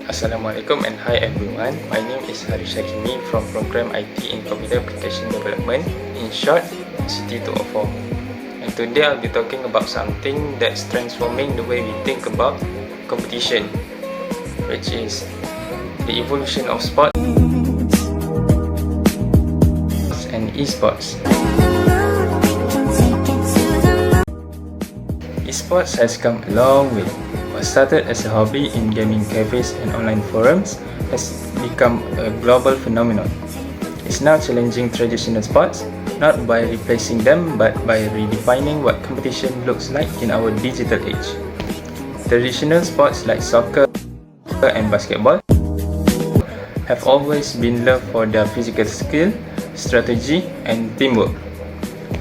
Assalamualaikum and hi everyone. My name is HAKIMY from program IT in Computer Application Development, in short, CT204. And today I'll be talking about something that's transforming the way we think about competition, which is the evolution of sports and esports. Esports has come a long way. What started as a hobby in gaming cafes and online forums has become a global phenomenon. It's now challenging traditional sports, not by replacing them but by redefining what competition looks like in our digital age. Traditional sports like soccer and basketball have always been loved for their physical skill, strategy, and teamwork.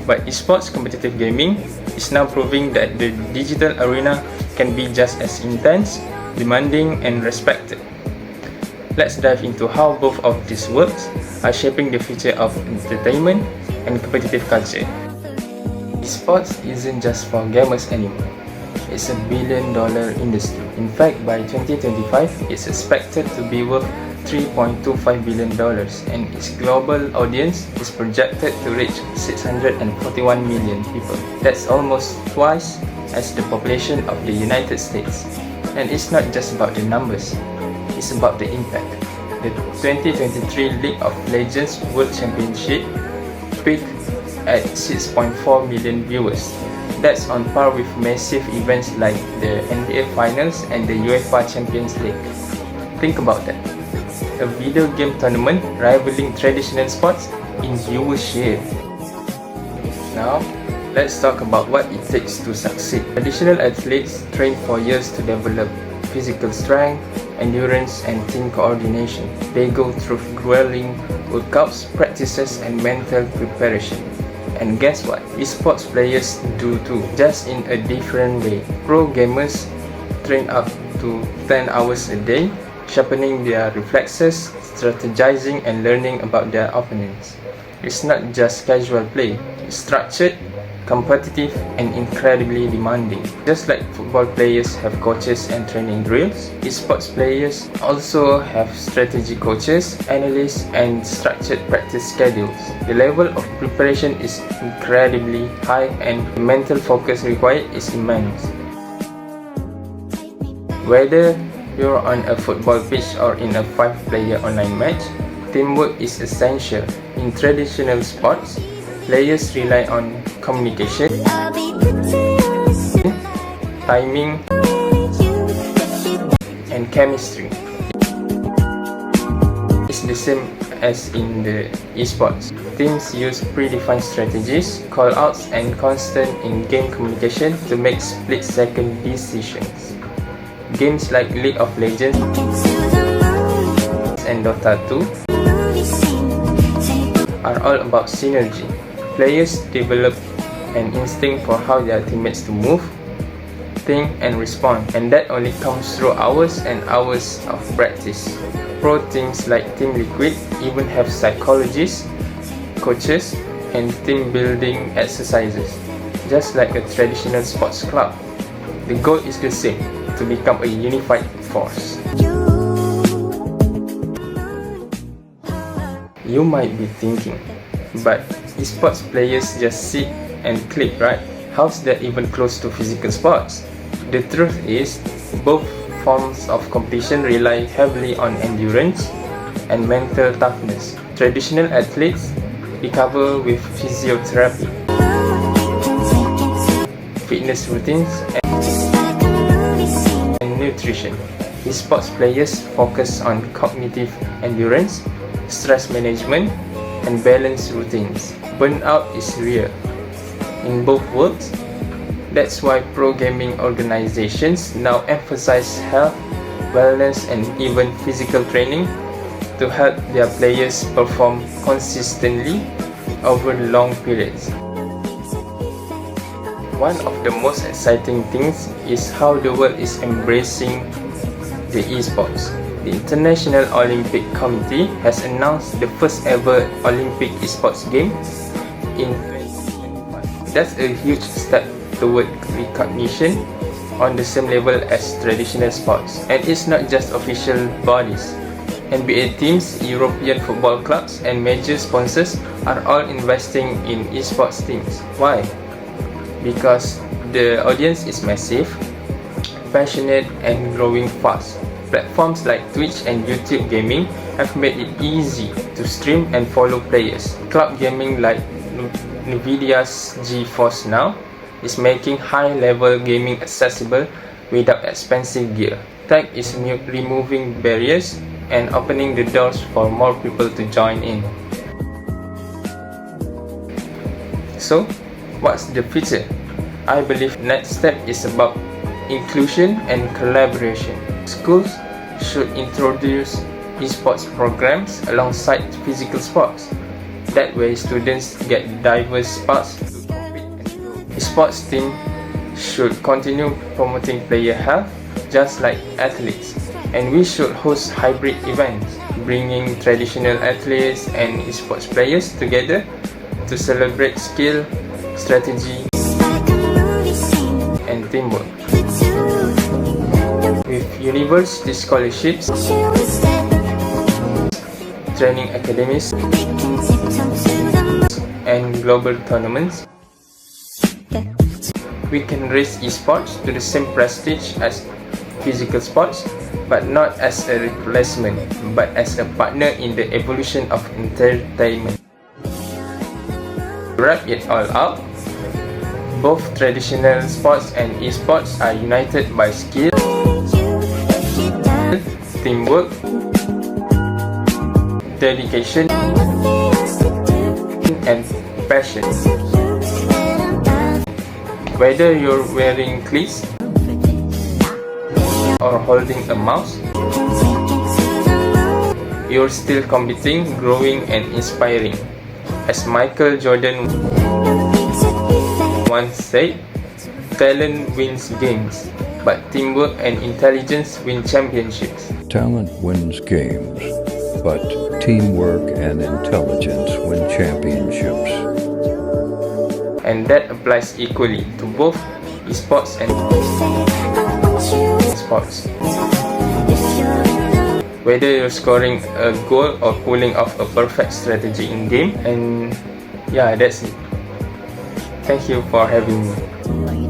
But esports competitive gaming is now proving that the digital arena can be just as intense, demanding, and respected. Let's dive into how both of these works are shaping the future of entertainment and competitive culture. Esports isn't just for gamers anymore. It's a billion-dollar industry. In fact, by 2025, it's expected to be worth $3.25 billion, and its global audience is projected to reach 641 million people. That's almost twice as the population of the United States. And it's not just about the numbers, it's about the impact. The 2023 League of Legends World Championship peaked at 6.4 million viewers. That's on par with massive events like the NBA Finals and the UEFA Champions League. Think about that. A video game tournament rivaling traditional sports in viewership. Now, let's talk about what it takes to succeed. Traditional athletes train for years to develop physical strength, endurance, and team coordination. They go through grueling workouts, practices, and mental preparation. And guess what? Esports players do too, just in a different way. Pro gamers train up to 10 hours a day, sharpening their reflexes, strategizing, and learning about their opponents. It's not just casual play, it's structured, competitive, and incredibly demanding. Just like football players have coaches and training drills, esports players also have strategy coaches, analysts, and structured practice schedules. The level of preparation is incredibly high and the mental focus required is immense. Whether you're on a football pitch or in a 5-player online match, teamwork is essential. In traditional sports, players rely on communication, timing, and chemistry. It's the same as in the esports. Teams use predefined strategies, call-outs, and constant in-game communication to make split-second decisions. Games like League of Legends and Dota 2 are all about synergy. Players develop an instinct for how their teammates to move, think, and respond, and that only comes through hours and hours of practice. Pro teams like Team Liquid even have psychologists, coaches, and team building exercises, just like a traditional sports club. The goal is the same, to become a unified force. You might be thinking, but esports players just sit and click, right? How's that even close to physical sports? The truth is, both forms of competition rely heavily on endurance and mental toughness. Traditional athletes recover with physiotherapy, fitness routines, and nutrition. Esports players focus on cognitive endurance, stress management, and balanced routines. Burnout is real in both worlds. That's why pro gaming organizations now emphasize health, wellness, and even physical training to help their players perform consistently over long periods. One of the most exciting things is how the world is embracing the esports. The International Olympic Committee has announced the first ever Olympic esports game in 2025. That's a huge step toward recognition on the same level as traditional sports. And it's not just official bodies. NBA teams, European football clubs, and major sponsors are all investing in esports teams. Why? Because the audience is massive, passionate, and growing fast. Platforms like Twitch and YouTube gaming have made it easy to stream and follow players. Cloud gaming like Nvidia's GeForce Now is making high-level gaming accessible without expensive gear. Tech is removing barriers and opening the doors for more people to join in. So, what's the future? I believe next step is about inclusion and collaboration. Schools should introduce esports programs alongside physical sports. That way students get diverse paths to compete and grow. Esports team should continue promoting player health just like athletes. And we should host hybrid events, bringing traditional athletes and esports players together to celebrate skill, strategy, and teamwork. With university scholarships, training academies, and global tournaments, we can raise esports to the same prestige as physical sports, but not as a replacement, but as a partner in the evolution of entertainment. To wrap it all up, both traditional sports and esports are united by skill, teamwork, dedication, and passion. Whether you're wearing cleats or holding a mouse, you're still competing, growing, and inspiring. As Michael Jordan once said, talent wins games, but teamwork and intelligence win championships. Talent wins games, but teamwork and intelligence win championships. And that applies equally to both esports and sports. Whether you're scoring a goal or pulling off a perfect strategy in game, and yeah, that's it. Thank you for having me.